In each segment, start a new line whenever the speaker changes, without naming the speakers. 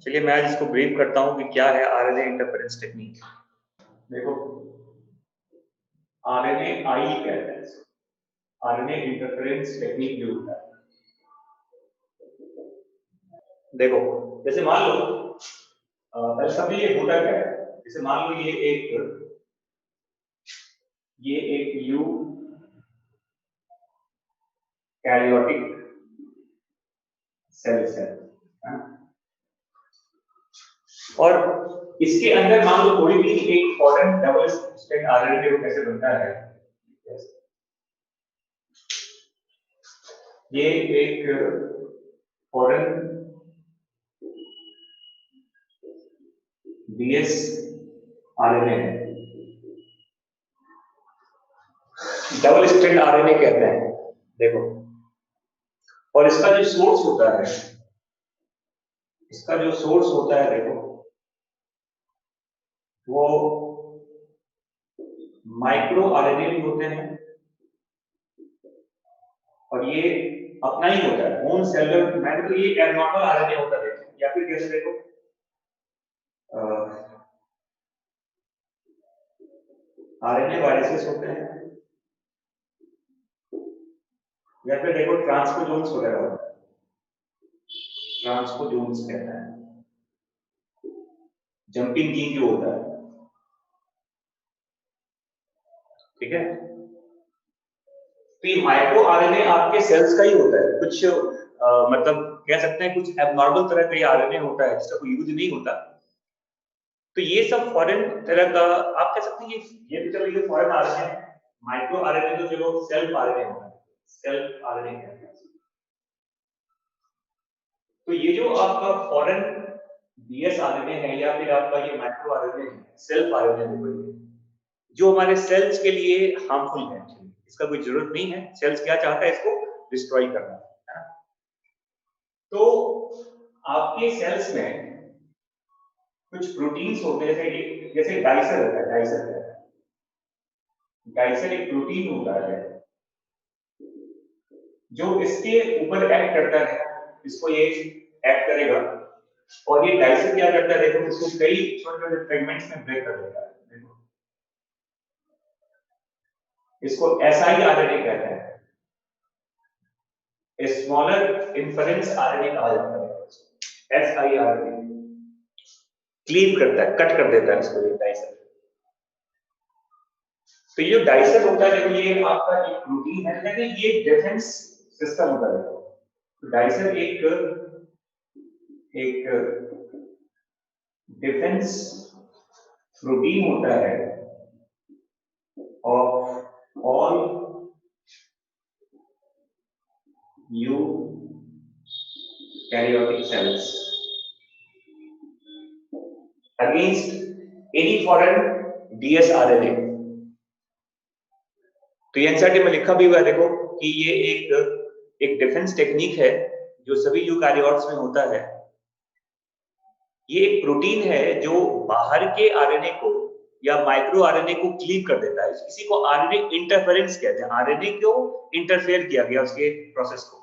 चलिए मैं आज इसको ब्रीफ करता हूं कि क्या है आरएनए इंटरफेरेंस टेक्निक। देखो आरएनए आई कहते हैं, आरएनए इंटरफेरेंस टेक्निक जो होता है। देखो जैसे मान लो पहले सब ये होता क्या है, जैसे मान लो ये एक यू कैरियोटिक सेल्स है, और इसके अंदर मान लो कोई भी एक फॉरेन डबल स्ट्रैंड आरएनए को कैसे बनता है। ये एक फॉरेन डीएस आरएनए है, डबल स्ट्रैंड आरएनए कहते हैं। देखो और इसका जो सोर्स होता है, देखो वो माइक्रो आरएनए भी होते हैं और ये अपना ही होता है ओन सेलुलर, मतलब ये एबनॉर्मल आरएनए होता है। या फिर कैसे देखो आरएनए वायरसेस होते हैं, या फिर देखो ट्रांसपोजोन्स वगैरह होता है, ट्रांसपोजोन्स कहते हैं, जंपिंग जीन जो होता है, ठीक है। तो ये माइक्रो आरएनए आपके सेल्स का ही होता है, कुछ मतलब कह सकते हैं कुछ एबनॉर्मल तरह का ये आरएनए होता है जिसका कोई यूज नहीं होता। तो ये सब फॉरेन तरह का आप कह सकते हैं, ये तो चलो ये फॉरेन आरएनए है। माइक्रो आरएनए तो चलो सेल्फ आरएनए होता है, सेल्फ आरएनए कहते हैं। तो ये जो आपका फॉरेन डीएस आरएनए है या फिर आपका ये माइक्रो आरएनए है, सेल्फ आरएनए, जो हमारे सेल्स के लिए हार्मफुल है, इसका कोई जरूरत नहीं है। सेल्स क्या चाहता है, इसको डिस्ट्रॉय करना है। तो आपके सेल्स में कुछ प्रोटीन्स होते हैं, जैसे डाइसर होता है, डाइसर एक प्रोटीन होता है जो इसके ऊपर एक्ट करता है, इसको ये एक्ट करेगा और ये डाइसर क्या करता है, देखो इसको कई छोटे छोटे फ्रेगमेंट्स में ब्रेक कर देता है। देखो इसको एसआई आरएनए कहते हैं, स्मॉलर इन्फरेंस आरएनए कहा जाता है। एसआई आरएनए क्लीव करता है, कट कर देता है इसको ये डाइसर। तो ये डाइसर होता है, देखो ये आपका एक प्रोटीन है, लेकिन ये डिफेंस सिस्टम होता है। तो डाइसर एक डिफेंस प्रोटीन होता है of all eukaryotic cells against any foreign DS RNA. तो ये एनसीईआरटी में लिखा भी हुआ है, देखो कि ये एक डिफेंस टेक्निक है जो सभी यूकैरियोट्स में होता है। ये एक प्रोटीन है जो बाहर के आरएनए को या माइक्रो आरएनए को क्लीव कर देता है। इसी को आरएनए इंटरफेरेंस कहते हैं। आरएनए को इंटरफेयर किया गया उसके प्रोसेस को।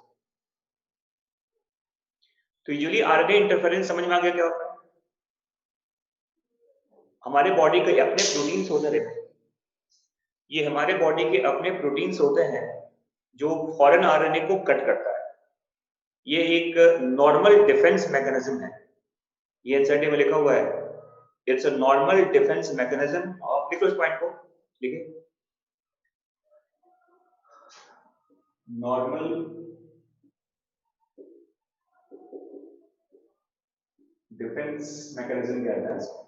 तो यूजुअली आरएनए इंटरफेरेंस समझ में आ गया क्या होता है। हमारे बॉडी के अपने प्रोटीन्स होते हैं, ये हमारे बॉडी के अपने प्रोटीन्स होते हैं जो फॉरेन आरएनए को कट करता है। ये एक नॉर्मल डिफेंस मैकेनिज्म है, ये एनसीईआरटी में लिखा हुआ है। It's a normal defence mechanism of, लिखो इस पॉइंट को, लिखिए नॉर्मल डिफेंस मैकेनिज्म कहते हैं इसको।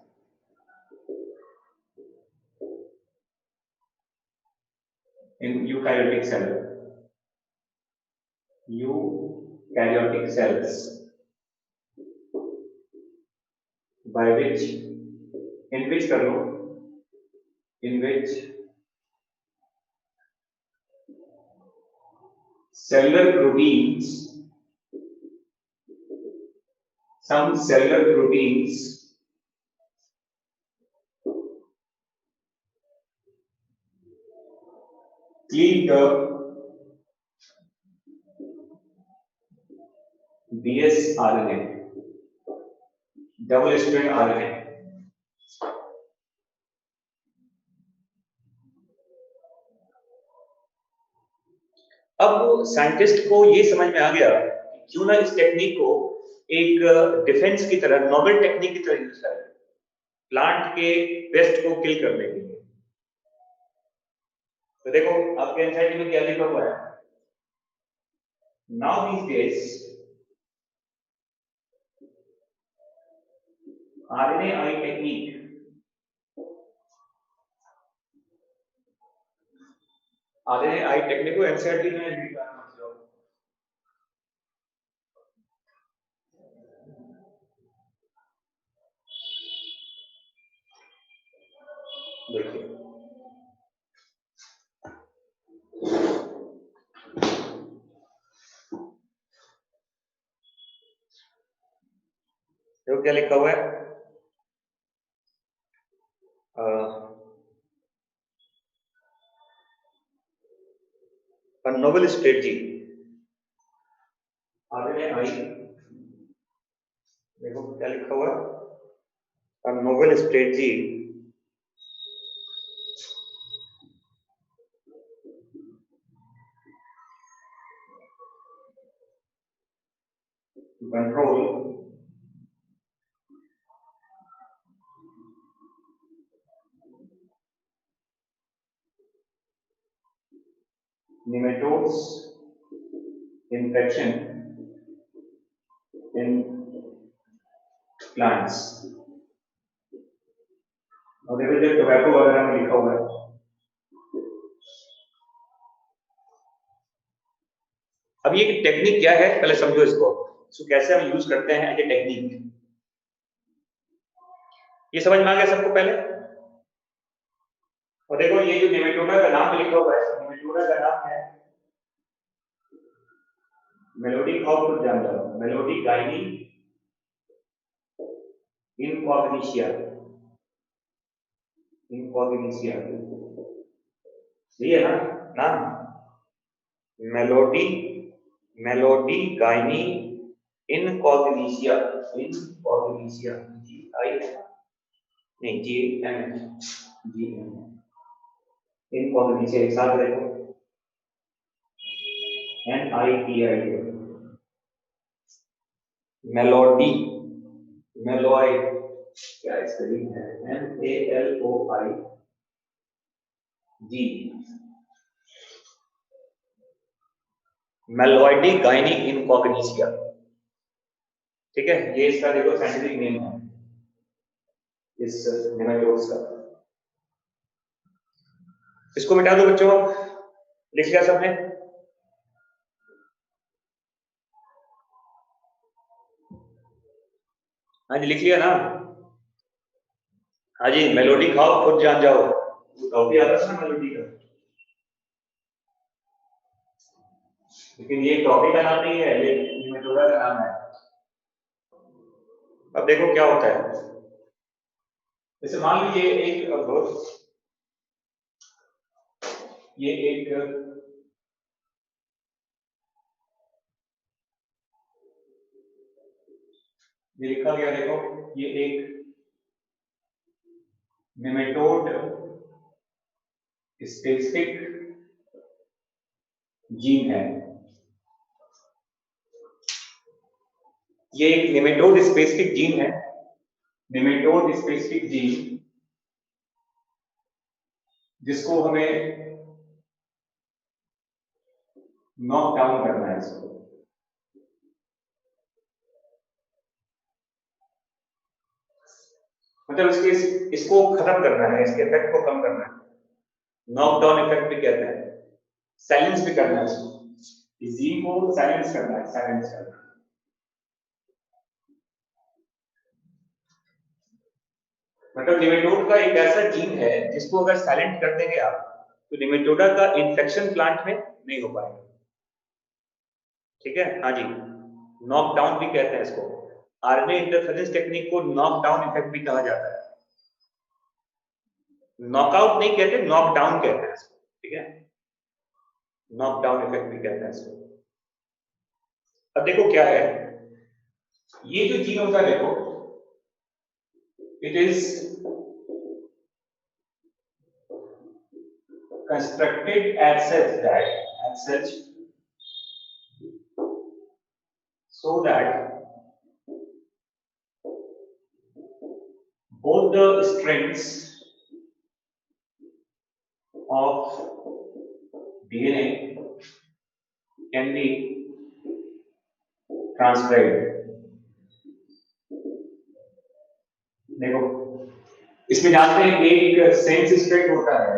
In eukaryotic cells by which, in which कर लो, in which cellular proteins, some cellular proteins cleave the DS RNA double strand RNA. अब scientist को ये समझ में आ गया कि क्यों ना इस टेक्निक को एक डिफेंस की तरह, नोबल टेक्निक की तरह यूज करें, प्लांट के पेस्ट को किल करने के लिए। तो देखो आपके एनसीईआरटी में क्या लिखा हुआ है, now these days RNAi technique RNAi technique को एनसीईआरटी में लिखा है, मतलब देखिए देखो क्या लिखा हुआ है, a novel strategy RNAi, देखो क्या लिखा हुआ है, a novel strategy to control nematodes infection in plants। और देखो जो टोबैको वगैरह में लिखा हुआ है, अब ये टेक्निक क्या है पहले समझो इसको कैसे हम यूज करते हैं एज ए टेक्निक, ये समझ में आ गया सबको पहले। और देखो ये जो नेमेटोडा का नाम लिखा हुआ है, नेमेटोडा का नाम है मेलोडी खाओ जान जाओ, मेलोडी गाइनी इनकॉग्निशिया, इनकॉग्निशिया सही है ना नाम, मेलोडी, मेलोडी गाइनी इनकॉग्निशिया, इनकॉग्निशिया जी आई नहीं जी एम जी एम, इनकॉग्निशिया एक साथ देखो, NITI, मेलोडी, मेलोई क्या स्पेलिंग है, MALOIG, मेलोइडी गाइनी इनकॉग्निशिया, ठीक है, ये इसका देखो साइंटिफिक नेम है इस नेमाटोड्स का। इसको मिटा दो बच्चों, लिख लिया सबने, हाँ जी लिख लिया ना, हाँ जी मेलोडी खाओ खुद जान जाओ, वो टॉपिक आता था ना मेलोडी का, लेकिन ये टॉपिक का नाम नहीं है, ये नेमाटोडा का नाम है। अब देखो क्या होता है, जैसे मान लीजिए एक ये एक ये लिखा गया देखो, ये एक नेमेटोड स्पेसिफिक जीन है, ये एक नेमेटोड स्पेसिफिक जीन है, नेमेटोड स्पेसिफिक जीन जिसको हमें नॉक डाउन करना है, इसको मतलब इसको खत्म करना है, इसके इफेक्ट को कम करना है, नॉकडाउन इफेक्ट भी कहते हैं, साइलेंस भी करना है इसको, इस जीन को साइलेंस करना है, साइलेंस करना है। मतलब निमेटोड का एक ऐसा जीन है जिसको अगर साइलेंट कर देंगे आप तो निमेटोडा का इन्फेक्शन प्लांट में नहीं हो पाएगा, ठीक है, हाँ जी, नॉकडाउन भी कहते हैं इसको, आरएनए इंटरफेरेंस टेक्निक को नॉकडाउन इफेक्ट भी कहा जाता है, नॉकआउट नहीं कहते, नॉकडाउन कहते हैं इसको, ठीक है, नॉकडाउन इफेक्ट भी कहते हैं इसको। अब देखो क्या है, ये जो जीन होता है देखो, It is constructed as such so that both the strings of DNA can be transcribed. देखो इसमें जानते हैं एक सेंस स्ट्रिंग होता है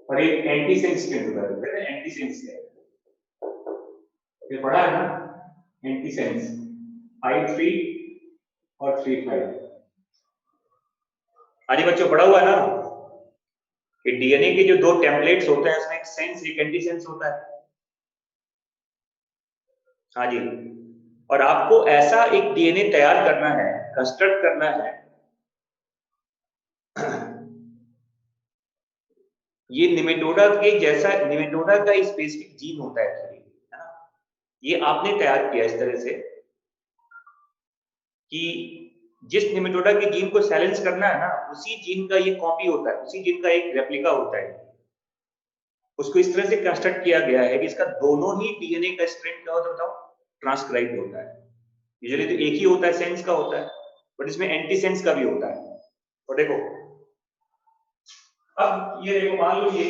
और एक एंटी सेंस स्ट्रिंग होता है। एंटी सेंस क्या है? ये पढ़ा है ना, एंटी सेंस I3 और 3,5। आज बच्चों पढ़ा हुआ है ना कि डीएनए के जो दो टेम्पलेट्स होते हैं उसमें एक सेंस एक एंटी सेंस होता है। हाँ जी, और आपको ऐसा एक डीएनए तैयार करना है, कंस्ट्रक्ट करना है। ये निमेटोडा के जैसा, निमेटोडा का स्पेसिफिक जीन होता है एक्चुअली, है ना। ये आपने तैयार किया इस तरह से कि जिस निमेटोडा के जीन को साइलेंस करना है ना, उसी जीन का ये कॉपी होता है, उसी जीन का एक रेप्लिका होता है। उसको इस तरह से कंस्ट्रक्ट किया गया है कि इसका दोनों ही डीएनए का स्ट्रैंड क्या होता है बताओ, ट्रांसक्राइब होता है। यूजुअली तो एक ही होता है, सेंस का होता है, बट इसमें एंटी सेंस का भी होता है। और देखो अब ये देखो, मान लो ये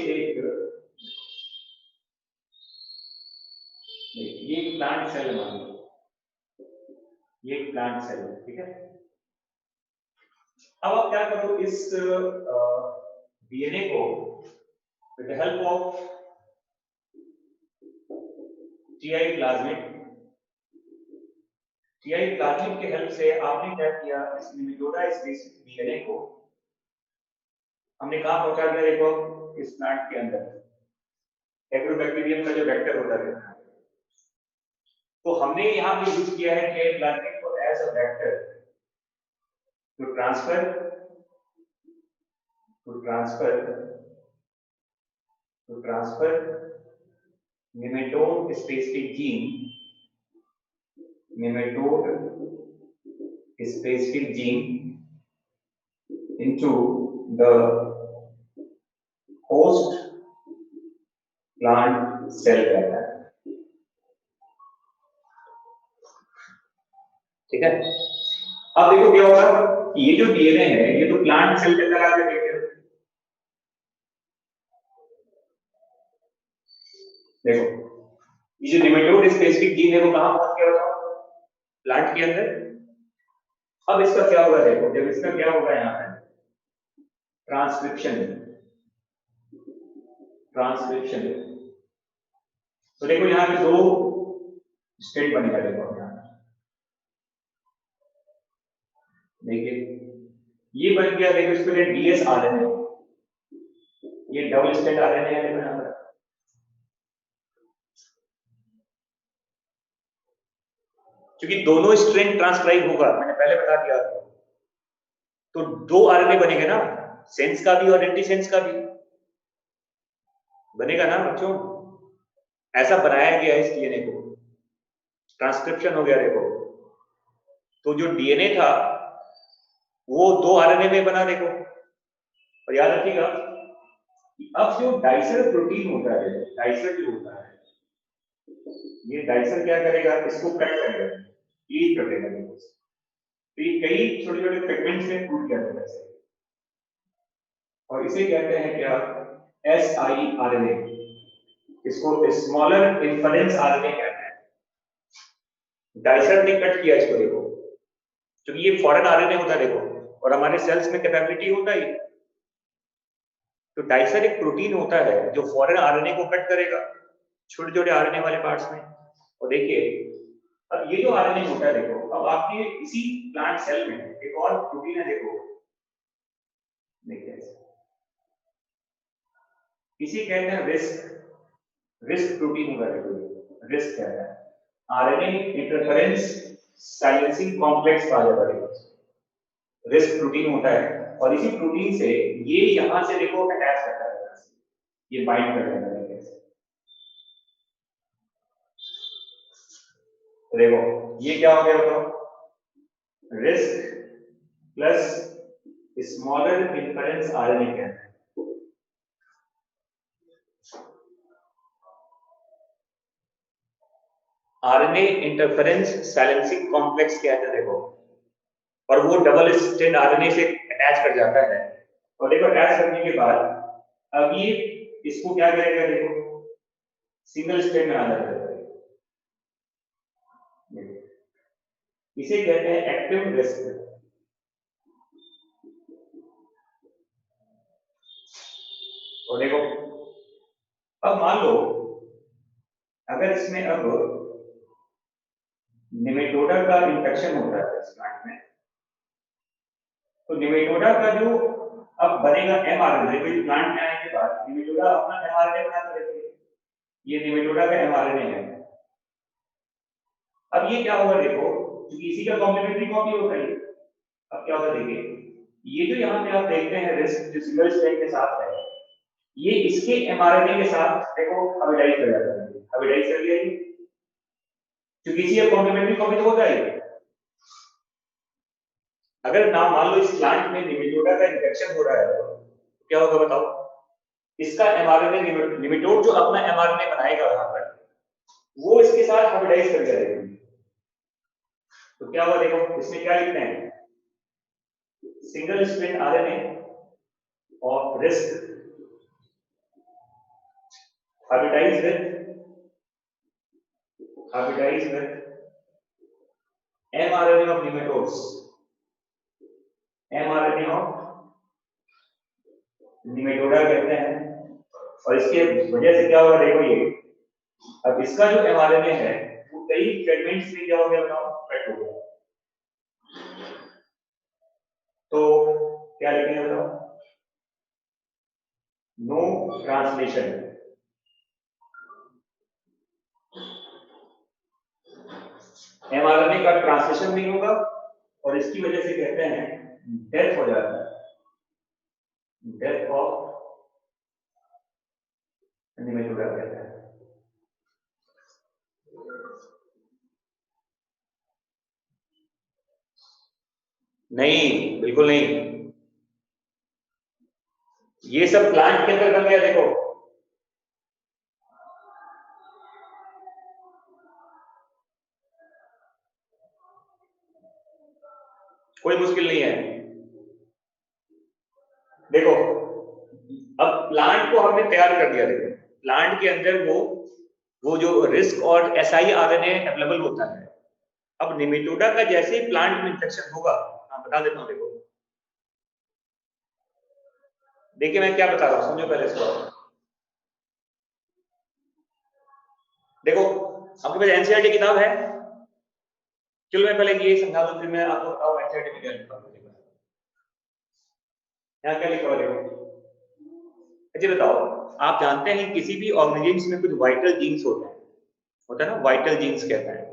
प्लांट सेल है, मान लो ये प्लांट सेल है, ठीक है। अब आप क्या करो, इस डीएनए को with the help of TI plasmid के हेल्प से आपने क्या किया, इस निमेटोडा स्पेसिफिक डीएनए को हमने कहां पहुंचा दिया, देखो इस प्लांट के अंदर एग्रोबैक्टीरियम का जो वेक्टर होता है। तो हमने यहां पे यूज किया है टीआई प्लाज्मिड को as a vector to transfer nematode specific gene into the host plant cell कहता है, ठीक है। अब देखो क्या होगा, ये जो डीएनए है ये तो प्लांट सेल के अंदर आके देखते हो, देखो ये जो निमेटोड स्पेसिफिक जीन है वो कहां पहुंच गया होगा, प्लांट के अंदर। अब इसका क्या होगा, देखो जब इसका क्या होगा यहाँ पे ट्रांसक्रिप्शन, तो देखो यहाँ पे दो स्टेट बनेगा, देखो यहाँ देखिए ये बन गया, देखो इसमें डीएस आरएनए, ये डबल स्टेट आरएनए है, देखो यहाँ पर। क्योंकि दोनों स्ट्रैंड ट्रांसक्राइब होगा, मैंने पहले बता दिया, तो दो आरएनए बनेंगे ना, सेंस का भी और एंटी सेंस का भी बनेगा ना बच्चों। ऐसा बनाया गया है इस डीएनए को, ट्रांसक्रिप्शन हो गया देखो। तो जो डीएनए था वो दो आरएनए में बना, देखो। और याद रखिएगा अब जो डाइसर प्रोटीन होता है, डाइसर जो होता है, ये डाइसर क्या करेगा, इसको कट करेगा, क्लीव कर देगा, तो ये कई छोटे छोटे फ्रेगमेंट्स में टूट जाता है, और इसे कहते हैं क्या, siRNA। इसको स्मॉलर इन्फ्रेंस आरएनए कहते हैं। डाइसर ने कट किया इसको, देखो क्योंकि ये फॉरेन आरएनए होता है, देखो, और हमारे सेल्स में कैपेबिलिटी होता है। तो डाइसर एक प्रोटीन होता है जो फॉरेन आरएनए को कट करेगा छोटे छोटे आरएनए वाले पार्ट्स में। और देखिए अब ये जो आरएनए होता है, देखो अब आपके इसी प्लांट सेल में एक और प्रोटीन है, देखो देखिए इसे कहते हैं रिस्क प्रोटीन होगा, देखो रिस्क कहते हैं, आरएनए इंटरफेरेंस साइलेंसिंग कॉम्प्लेक्स कहा जाता है, रिस्क प्रोटीन होता है। और इसी प्रोटीन से ये यहां से देखो अटैच करता है, ये बाइंड कर लेता है, देखो ये क्या हो गया, बताओ रिस्क प्लस स्मॉलर इंफरेंस आरएनए कहते हैं। आरएनए इंटरफेरेंस साइलेंसिंग कॉम्प्लेक्स कहते हैं देखो, और वो डबल स्ट्रैंड आरएनए से अटैच कर जाता है, और देखो अटैच करने के बाद अब ये इसको क्या करेगा, देखो सिंगल स्ट्रैंड में आ जाता है, इसे कहते हैं एक्टिव रिस्क। और देखो अब मान लो अगर इसमें अब निमेटोडा का इंफेक्शन होता है इस प्लांट में, तो निमेटोडा का जो अब बनेगा एमआरएनए, कोई प्लांट में आने के बाद निमेटोडा अपना एमआरएनए बनाता है, ये निमेटोडा का एमआरएनए है। अब ये क्या होगा देखो, क्योंकि इसी का कॉम्प्लीमेंट्री कॉपी होता है, अब क्या होगा देखिए, ये जो यहाँ पे आप देखते हैं रिस्क जो सिंगल स्ट्रैंड के साथ है, ये इसके एमआरएनए के साथ देखो हाइब्रिडाइज कर जाता है, हाइब्रिडाइज कर लिया, क्योंकि इसी का कॉम्प्लीमेंट्री कॉपी तो होता है। अगर ना मान लो इस प्लांट में निमेटोडा का इन्फेक्शन हो रहा है तो क्या होगा बताओ, इसका एमआरएनए निमेटोड जो अपना एमआरएनए बनाएगा वहां पर, वो इसके साथ हाइब्रिडाइज कर जाएगा। तो क्या हुआ देखो, इसमें क्या लिखते हैं, single strand RNA of risk hybridize with mRNA of nematodes, mRNA of nematoda कहते हैं। और इसके वजह से क्या होगा देखो, ये अब इसका जो एमआरएनए है वो कई फ्रेगमेंट्स में क्या हो गया बताओ, कट हो गया। तो क्या लिखेंगे बताओ, नो ट्रांसलेशन, एमआरएनए का ट्रांसलेशन नहीं होगा, और इसकी वजह से कहते हैं डेथ हो जाता है, डेथ ऑफ निमेटोडा कहते हैं। नहीं, बिल्कुल नहीं, ये सब प्लांट के अंदर बन गया देखो, कोई मुश्किल नहीं है। देखो अब प्लांट को हमने तैयार कर दिया, देखो प्लांट के अंदर वो जो रिस्क और एसआई आरएनए अवेलेबल होता है। अब निमेटोडा का जैसे ही प्लांट में इंफेक्शन होगा, हाँ बता देता हूँ देखो, देखिए मैं क्या बता रहा हूँ, समझो पहले इसको। देखो आपके पास एनसीईआरटी किताब है, चलो मैं पहले ये समझा दूं, फिर मैं आपको बताऊं एनसीईआरटी में क्या लिखा है। यहाँ क्या लिखा हुआ देखो, अच्छा बताओ, आप जानते हैं किसी भी ऑर्गेनिज्म में कुछ वाइटल जीन्स होता है ना, वाइटल जीन्स कहते हैं,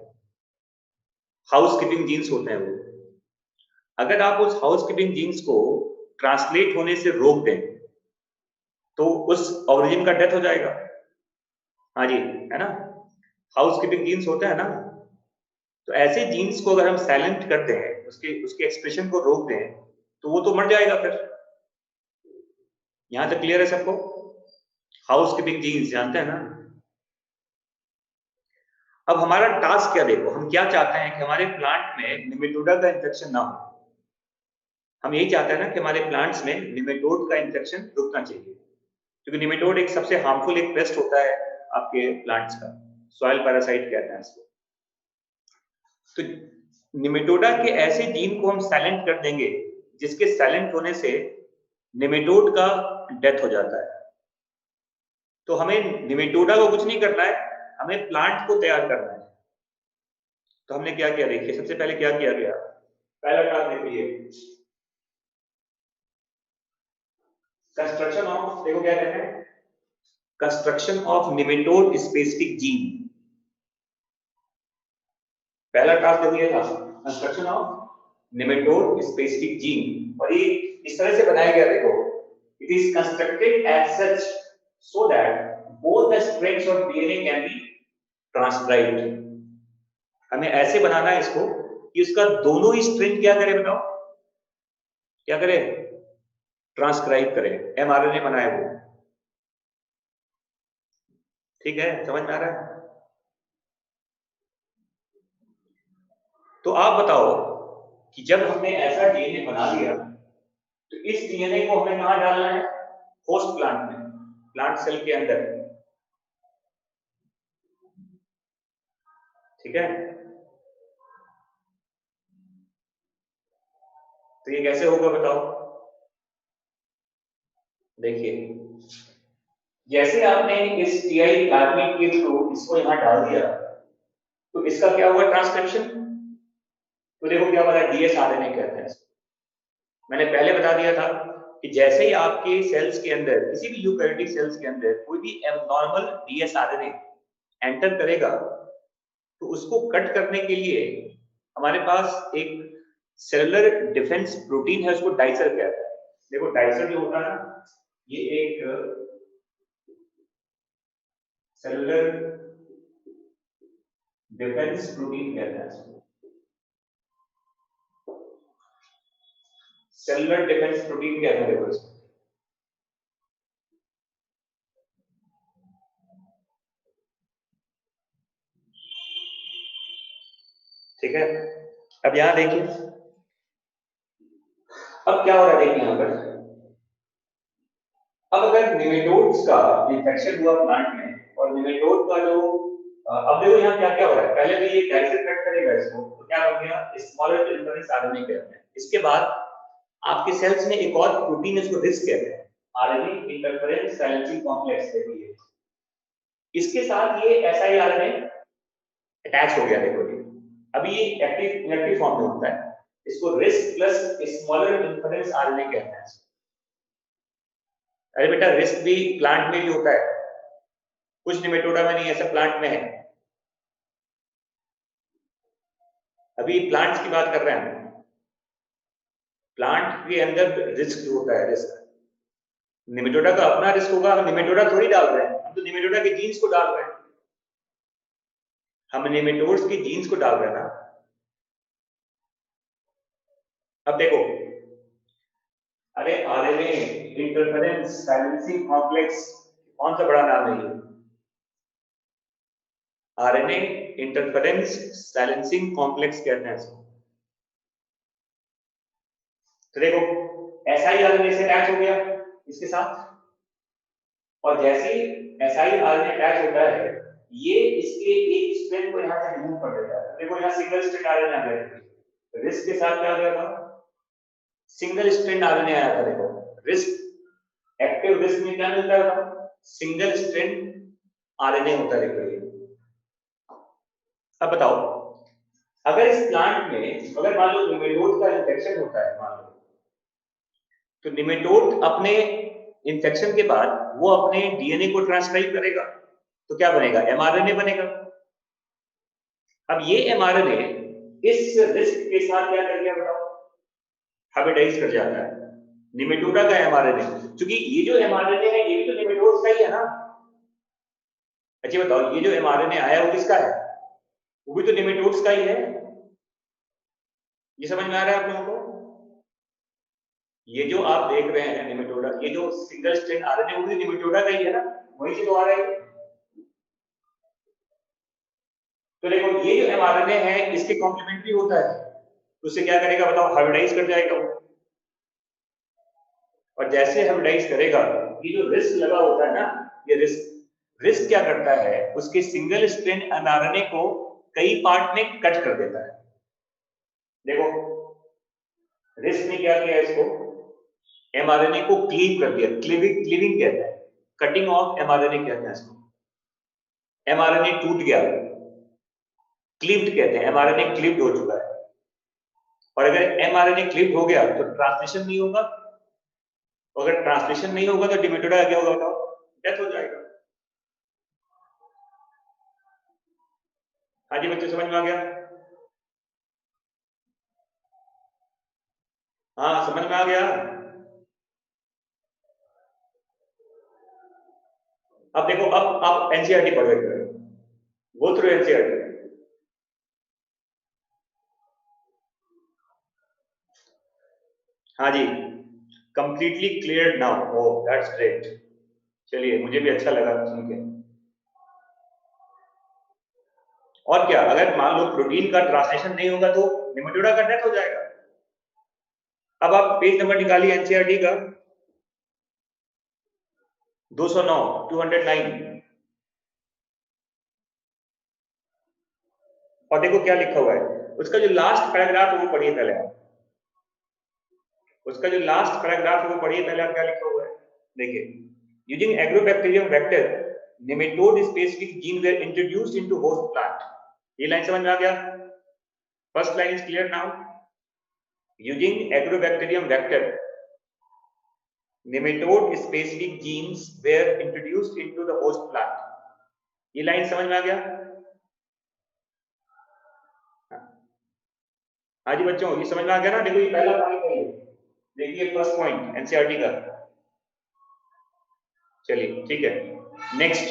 हाउस कीपिंग जीन्स होते हैं वो। अगर आप उस हाउस कीपिंग जीन्स को ट्रांसलेट होने से रोक दें तो उस ऑर्गेनिज्म का डेथ हो जाएगा। हाँ जी, है ना, हाउस कीपिंग जीन्स होता है ना, तो ऐसे जीन्स को अगर हम साइलेंट करते हैं, उसके एक्सप्रेशन को रोक दें, तो वो तो मर जाएगा फिर। यहां तक क्लियर है सबको, हाउस कीपिंग जीन्स जानते हैं ना। अब हमारा टास्क क्या देखो, हम क्या चाहते हैं कि हमारे प्लांट में निमेटोडा का इन्फेक्शन ना हो। हम यही चाहते हैं ना कि हमारे प्लांट्स में निमेटोड का इन्फेक्शन रुकना चाहिए, क्योंकि निमेटोड एक सबसे हार्मफुल एक पेस्ट होता है आपके प्लांट्स का, सॉइल पैरासाइट कहते हैं इसको। तो निमेटोडा के ऐसे जीन को हम साइलेंट कर देंगे जिसके साइलेंट होने से निमेटोड का डेथ हो जाता है। तो हमें निमेटोडा को कुछ नहीं करना है, हमें प्लांट को तैयार करना है। तो हमने क्या किया देखिए, सबसे पहले क्या किया गया, पहला टास्क देखिए, कंस्ट्रक्शन ऑफ, देखो क्या कहते हैं, construction of nematode specific gene. पहला टास्क देखो ये था, construction of nematode specific gene, और ये इस तरह से बनाया गया देखो, it is constructed as such so that both the strands of DNA can be transcribed. हमें ऐसे बनाना है इसको कि उसका दोनों ही स्ट्रैंड क्या करे बताओ, क्या करे, ट्रांसक्राइब करे, mRNA बनाए वो। ठीक है, समझ में आ रहा है? तो आप बताओ कि जब हमने ऐसा डीएनए बना लिया तो इस डीएनए को हमें कहां डालना है? होस्ट प्लांट में, प्लांट सेल के अंदर। ठीक है, तो ये कैसे होगा बताओ? देखिए, जैसे आपने इस टीआई प्लाज्मिड के थ्रू इसको यहां डाल दिया तो इसका क्या हुआ ट्रांसक्रिप्शन? तो देखो क्या बना, डीएसआरएनए कहते हैं इसको। मैंने पहले बता दिया था कि जैसे ही आपके सेल्स के अंदर, किसी भी यूकैरियोटिक सेल्स के अंदर कोई भी एबनॉर्मल डीएसआरएनए एंटर करेगा तो उसको कट करने के लिए हमारे पास एक सेलुलर डिफेंस प्रोटीन है, उसको डाइसर कहते हैं। देखो डाइसर जो होता है ना, ये एक सेलुलर डिफेंस प्रोटीन कहते हैं इसको। सेलुलर डिफेंस प्रोटीन कहते हैं देखो इसको। ठीक है, अब यहां देखिए, अब क्या हो रहा है देखिए यहां पर। अब अगर निमेटोड्स का इन्फेक्शन हुआ प्लांट में और निमेटोड का जो अब देखो यहाँ क्या क्या हो रहा है, पहले तो ये कैसे कट करेगा इसको, तो क्या हो गया, स्मॉलर इंटरफेरेंस आरएनए कहते हैं। इसके बाद आपके सेल्स में एक और प्रोटीन है, इसको रिस्क कहते हैं, आरएनए इंटरफेरेंस साइलेंसिंग कॉम्प्लेक्स है ये। इसके साथ ये siRNA अटैच हो गया, देखो ये अभी ये एक्टिव इनएक्टिव फॉर्म में होता है। इसको risk plus smaller interference RNA कहते हैं। अरे बेटा, रिस्क भी प्लांट में भी होता है, कुछ निमेटोडा में नहीं, ऐसा प्लांट में है। अभी प्लांट्स की बात कर रहे हैं, प्लांट के अंदर रिस्क जो होता है, रिस्क निमेटोडा का अपना रिस्क होगा, हम निमेटोडा थोड़ी डाल रहे हैं, हम तो निमेटोडा के जीन्स को डाल रहे हैं, हम निमेटोड्स की जीन्स को डाल रहे हैं ना। अब देखो, अरे आरएनए इंटरफेरेंस साइलेंसिंग कॉम्प्लेक्स, कौन सा बड़ा नाम है ये? आरएनए इंटरफेरेंस साइलेंसिंग कॉम्प्लेक्स कहते हैं इसको। तो देखो siRNA से अटैच हो गया इसके साथ, और जैसे ही siRNA अटैच होता है ये इसके एक स्ट्रैंड को यहां से रिमूव कर देता है। देखो यहाँ सिंगल स्ट्रैंड आरएनए आ गया, रिस्क के साथ क्या आ गया था, सिंगल स्ट्रैंड आरएनए आया था। देखो रिस्क, एक्टिव रिस्क में क्या मिलता है, सिंगल स्ट्रैंड आरएनए होता है। देखो ये, अब बताओ, अगर इस प्लांट में अगर मान लो निमेटोड का इन्फेक्शन होता है, मान लो, तो निमेटोड अपने इन्फेक्शन के बाद वो अपने डीएनए को ट्रांसक्राइब करेगा, तो क्या बनेगा, एमआरएनए बनेगा। अब ये एमआरएनए इस रिस्क के साथ क्या कर गया बताओ, हाइब्रिडाइज कर जाता है निमेटोडा का एमआरएनए, क्योंकि ये जो एमआरएनए है ये भी तो निमेटोड का ही है ना। अच्छा बताओ, ये जो एमआरएनए आया वो किसका है, वो भी तो निमेटोड्स का ही है। ये समझ में आ रहा है आप लोगों को? ये जो आप देख रहे हैं निमेटोडा, ये जो सिंगल स्ट्रैंड आरएनए वो भी निमेटोडा का ही है ना, वहीं से तो आ रहा है। तो देखो ये जो एमआरएनए है इसके कॉम्प्लीमेंट्री होता है, तो उससे क्या करेगा बताओ, हाइब्रिडाइज कर जाएगा वो। और जैसे हाइब्रिडाइज करेगा, ये जो रिस्क लगा होता है ना, ये रिस्क रिस्क क्या करता है, उसके सिंगल स्ट्रैंड एमआरएनए को कई पार्ट में कट कर देता है। देखो रिस्क ने क्या किया, इसको एमआरएनए को क्लीव कर दिया, क्लीविंग क्लीविंग कहते हैं, कटिंग ऑफ एमआरएनए कहते हैं इसको। एमआरएनए टूट गया, क्लीव्ड कहते हैं, एमआरएनए क्लीव्ड हो चुका है। और अगर एमआरएनए क्लीव्ड हो गया तो ट्रांसलेशन नहीं होगा, अगर ट्रांसलेशन नहीं होगा तो डिमेटोडा क्या होगा बताओ, डेथ हो जाएगा। हाँ जी बच्चे, समझ में आ गया? हाँ समझ में आ गया। अब देखो, अब आप एनसीईआरटी पढ़ रहे हो, गो थ्रू एनसीईआरटी। हाँ जी, completely clear now. Oh that's great. चलिए, मुझे भी अच्छा लगा सुन के। और क्या, अगर मान लो प्रोटीन का ट्रांसलेशन नहीं होगा तो निमेटोडा का डेथ हो जाएगा। अब आप पेज नंबर निकालिए एनसीईआरटी का 209, 209, और देखो क्या लिखा हुआ है। उसका जो लास्ट पैराग्राफ है वो पढ़िए पहले आप। उसका जो लास्ट पैराग्राफ है वो पढ़िए पहले आप, क्या लिखा हुआ है देखिए। Using Agrobacterium vector nematode specific gene were introduced into host plant. ये लाइन समझ में आ गया? First line is clear now. Using Agrobacterium vector nematode specific genes were introduced into the host plant. ये लाइन समझ में आ गया? हाँ जी बच्चों, ये समझ में आ गया ना? देखो ये पहला पॉइंट है, देखिए फर्स्ट पॉइंट एनसीईआरटी का। चलिए ठीक है, नेक्स्ट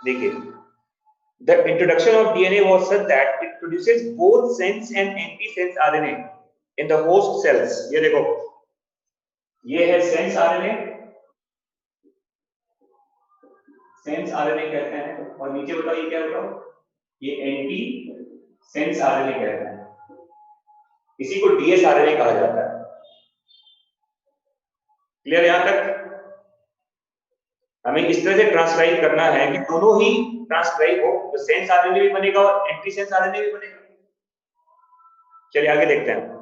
देखिए। The introduction of DNA was such that it produces both sense and anti-sense RNA in the host cells. ये देखो, ये है सेंस आरएनए, सेंस आरएनए कहते हैं, और नीचे बताओ ये क्या बताओ, ये एंटी सेंस आरएनए कहते हैं। इसी को डीएस आरएनए कहा जाता है। क्लियर यहां तक? हमें इस तरह से ट्रांसक्राइब करना है कि दोनों ही ट्रांसक्राइब हो, तो सेंस आरएनए भी बनेगा और एंटी सेंस आरएनए भी बनेगा। चलिए आगे देखते हैं।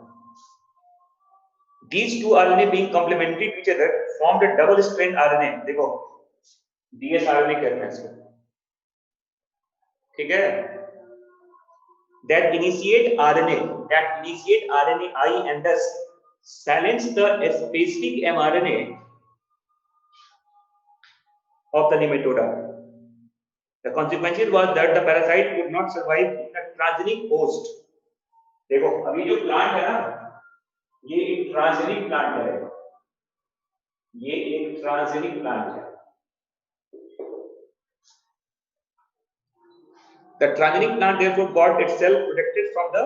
These two RNA being complementary to each other formed a double strand RNA. देखो DS RNA कहते हैं इसको, ठीक है? That initiate RNAi and thus silence the specific mRNA of the nematoda. The consequence was that the parasite could not survive in a transgenic host. देखो अभी जो plant है ना, ये एक ट्रांसजेनिक प्लांट है, ये एक ट्रांसजेनिक प्लांट है। The transgenic plant therefore got itself protected from the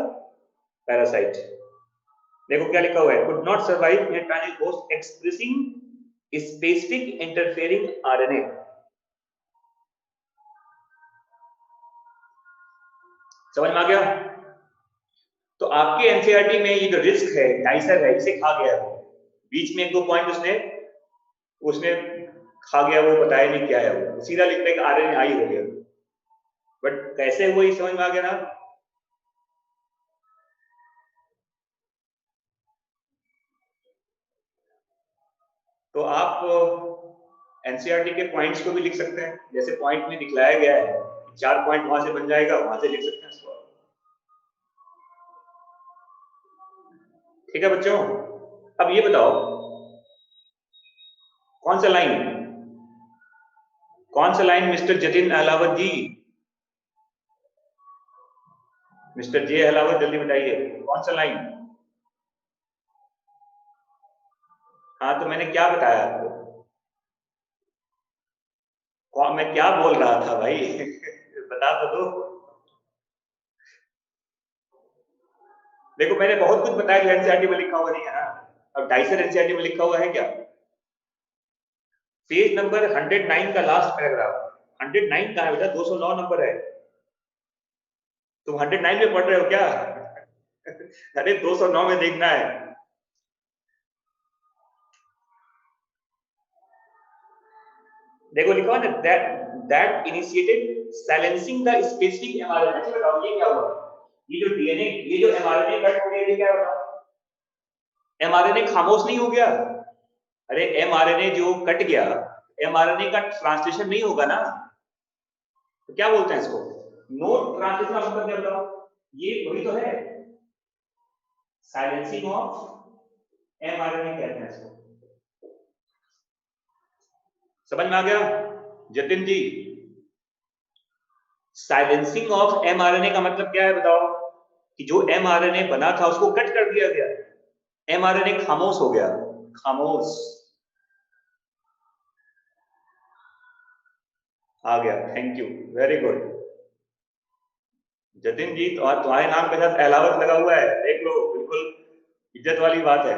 parasite. देखो क्या लिखा हुआ है, could not survive in a transgenic host expressing specific interfering RNA. समझ में आ गया? तो आपके एनसीईआरटी में ये जो रिस्क है, डाइसर है, इसे खा गया है। बीच में एक दो पॉइंट उसने खा गया, वो बताया नहीं क्या है, वो सीधा लिखता है कि आरएनए आई हो गया। बट कैसे हुआ ये समझ में आ गया ना? तो आप एनसीईआरटी के पॉइंट्स को भी लिख सकते हैं, जैसे पॉइंट में दिखलाया गया है, 4 पॉइंट वहां से बन जाएगा, वहां से लिख सकते हैं इसको। ठीक है बच्चों, अब ये बताओ कौन सा लाइन मिस्टर जतिन अहलावत जी, मिस्टर जे अहलावत, जल्दी बताइए कौन सा लाइन? हाँ तो मैंने क्या बताया आपको? मैं क्या बोल रहा था भाई? बता तो दो। देखो मैंने बहुत कुछ बताया जो एनसीईआरटी में लिखा हुआ नहीं है ना। अब डाइसर एनसीईआरटी में लिखा हुआ है क्या? पेज नंबर 109 का लास्ट पैराग्राफ। 109 कहाँ है बेटा? 209 नंबर है। तुम 109 में पढ़ रहे हो क्या? अरे 209 में देखना है। देखो लिखा है ना, that initiated silencing the specific mRNA। अच्छा बताओ ये क्या हुआ? ये जो डीएनए, ये जो एमआरएनए कट हो गया, ये क्या होगा? एमआरएनए खामोश नहीं हो गया? अरे एमआरएनए जो कट गया, एमआरएनए का ट्रांसलेशन नहीं होगा ना, तो क्या बोलते हैं इसको? नो ट्रांसलेशन का मतलब क्या बताओ? ये वही तो है, साइलेंसिंग ऑफ एमआरएनए कहते हैं इसको। समझ में आ गया जतिन जी? साइलेंसिंग ऑफ एमआरएनए का मतलब क्या है बताओ? कि जो एमआरएनए बना था उसको कट कर दिया गया, एमआरएनए खामोश हो गया, खामोश। आ गया, thank you, very good Jatin ji. तो तुम्हारे नाम के साथ अहलावत लगा हुआ है, देख लो, बिल्कुल इज्जत वाली बात है।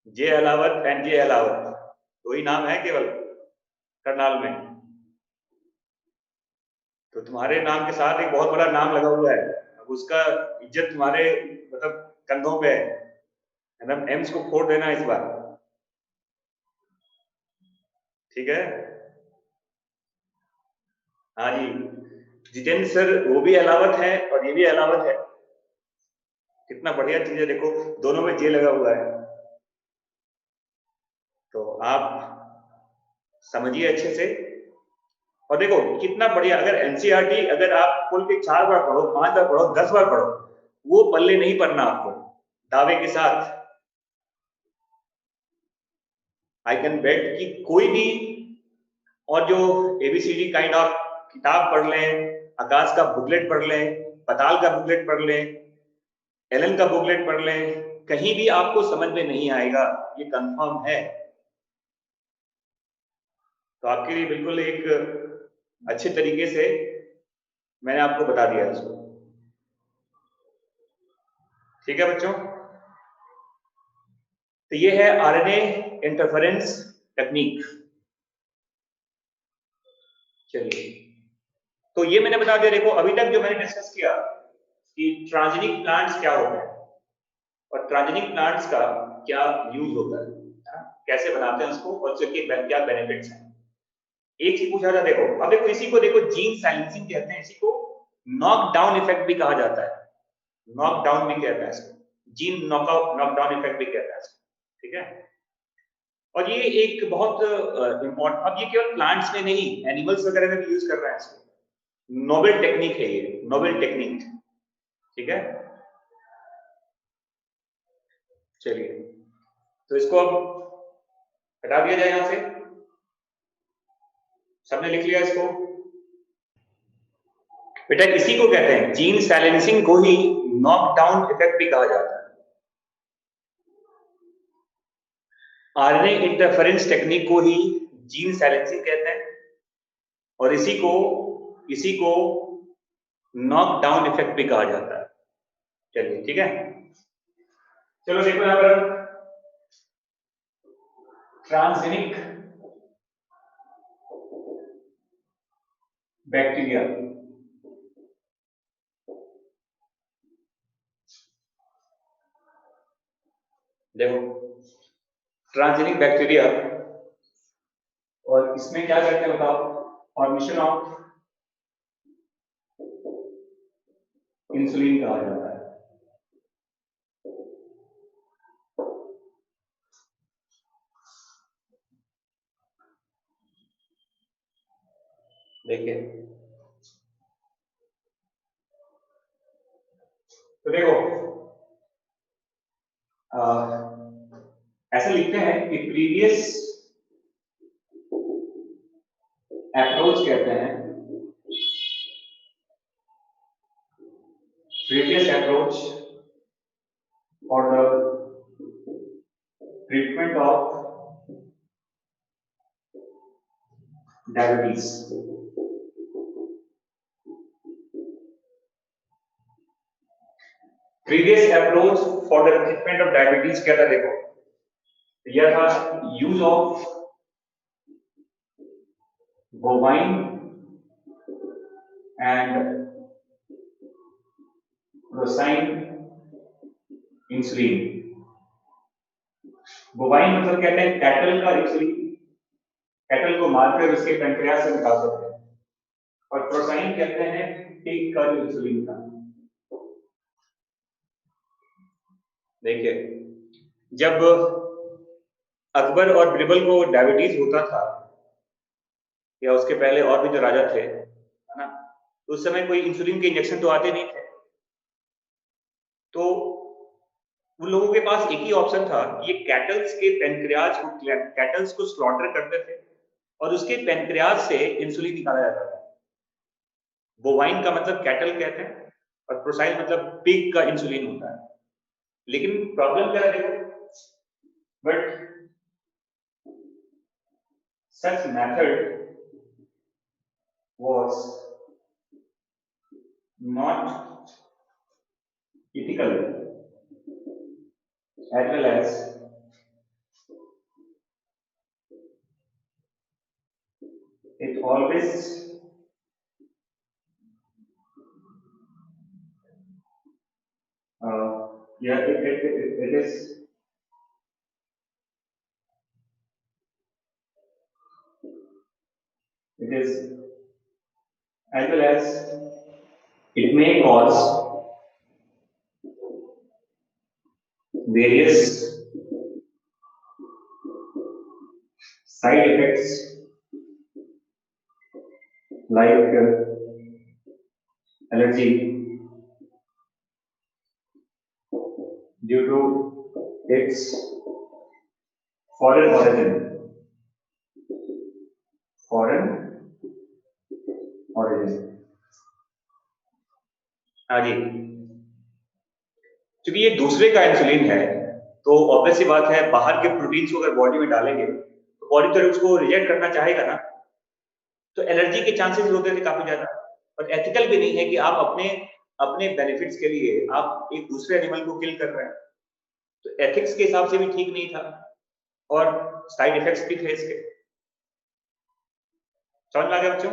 जे अलावत एंड जे अलावत, दो ही नाम है केवल करनाल में। तो तुम्हारे नाम के साथ एक बहुत बड़ा नाम लगा हुआ है, अब उसका इज्जत तुम्हारे मतलब कंधों पे है, मतलब एम्स को फोड़ देना इस बार, ठीक है। हाँ जी, जितेंद्र सर वो भी अलावत है और ये भी अलावत है, कितना बढ़िया चीज है, देखो दोनों में जे लगा हुआ है। तो आप समझिए अच्छे से, और देखो कितना बढ़िया, अगर एनसीईआरटी अगर आप खोल के 4 बार पढ़ो, 5 बार पढ़ो, 10 बार पढ़ो, वो पल्ले नहीं पड़ना आपको दावे के साथ। आई कैन बेट कि कोई भी, और जो एबीसीडी काइंड ऑफ किताब पढ़ लें, आकाश का बुकलेट पढ़ लें, पताल का बुकलेट पढ़ लें, एलन का बुकलेट पढ़ लें, कहीं भी आपको समझ में नहीं आएगा, ये कंफर्म है। तो आपके लिए बिल्कुल एक अच्छे तरीके से मैंने आपको बता दिया इसको, ठीक है बच्चों। तो ये है आरएनए इंटरफेरेंस टेक्निक। चलिए, तो ये मैंने बता दिया, देखो अभी तक जो मैंने डिस्कस किया कि ट्रांसजेनिक प्लांट्स क्या होते हैं और ट्रांसजेनिक प्लांट्स का क्या यूज होता है, कैसे बनाते हैं उसको और उसके क्या बेनिफिट्स हैं। एक चीज पूछा था, देखो अब देखो इसी को देखो जीन साइलेंसिंग कहते हैं, इसी को नॉक डाउन इफेक्ट भी कहा जाता है, नॉक डाउन भी कहता है इसको, gene knockout knock down effect भी कहता है इसको, ठीक है। और ये एक बहुत इंपॉर्टेंट, अब ये केवल प्लांट्स में नहीं, एनिमल्स वगैरह में भी यूज कर रहे हैं इसको, नोबेल टेक्निक है ये, नोबेल टेक्निक, ठीक है। चलिए, तो इसको अब हटा दिया जाए यहां से, सबने लिख लिया इसको। बेटा इसी को कहते हैं, जीन साइलेंसिंग को ही नॉकडाउन इफेक्ट भी कहा जाता है, आरएनए इंटरफेरेंस टेक्निक को ही जीन साइलेंसिंग कहते हैं, और इसी को नॉकडाउन इफेक्ट भी कहा जाता है। चलिए ठीक है, चलो देखो यहां पर ट्रांसजेनिक बैक्टीरिया, देखो ट्रांसजेनिक बैक्टीरिया, और इसमें क्या करते हैं बताओ, फॉर्मेशन ऑफ इंसुलिन कहा जाता है। देखिए, तो देखो ऐसे लिखते हैं कि प्रीवियस अप्रोच कहते हैं, previous approach for the treatment of diabetes, previous approach for the treatment of diabetes क्या था, देखो यह था use of bovine and porcine insulin. Bovine मतलब कहते हैं कैटल का इंसुलिन, कैटल को मारकर उसके पैंक्रियास से निकाल सकते हैं, और प्रोसाइन कहते हैं पिग का जो इंसुलिन था। देखिए, जब अकबर और बिरबल को डायबिटीज होता था, या उसके पहले और भी जो राजा थे, है ना, तो उस समय कोई इंसुलिन के इंजेक्शन तो आते नहीं थे, तो उन लोगों के पास एक ही ऑप्शन था, ये कैटल्स के पैंक्रियाज को, कैटल्स को स्लॉटर करते थे और उसके पैंक्रियाज से इंसुलिन निकाला जाता था। बोवाइन का मतलब कैटल कहते हैं और प्रोसाइल मतलब पिग का इंसुलिन होता है। लेकिन प्रॉब्लम क्या है देखो, but such method was not ethical as well as always yeah, it is as well as it may cause various side effects like allergy due to its foreign origin. Foreign origin. हाँ जी, क्योंकि ये दूसरे का insulin है, तो obvious सी बात है बाहर के प्रोटीन्स को अगर बॉडी में डालेंगे, तो बॉडी तो उसको रिजेक्ट करना चाहेगा ना, तो एलर्जी के चांसेस होते थे काफी ज्यादा। और एथिकल भी नहीं है कि आप अपने अपने बेनिफिट्स के लिए आप एक दूसरे एनिमल को किल कर रहे हैं, तो एथिक्स के हिसाब से भी ठीक नहीं था और साइड इफेक्ट्स भी थे इसके। समझ में आ गया बच्चों?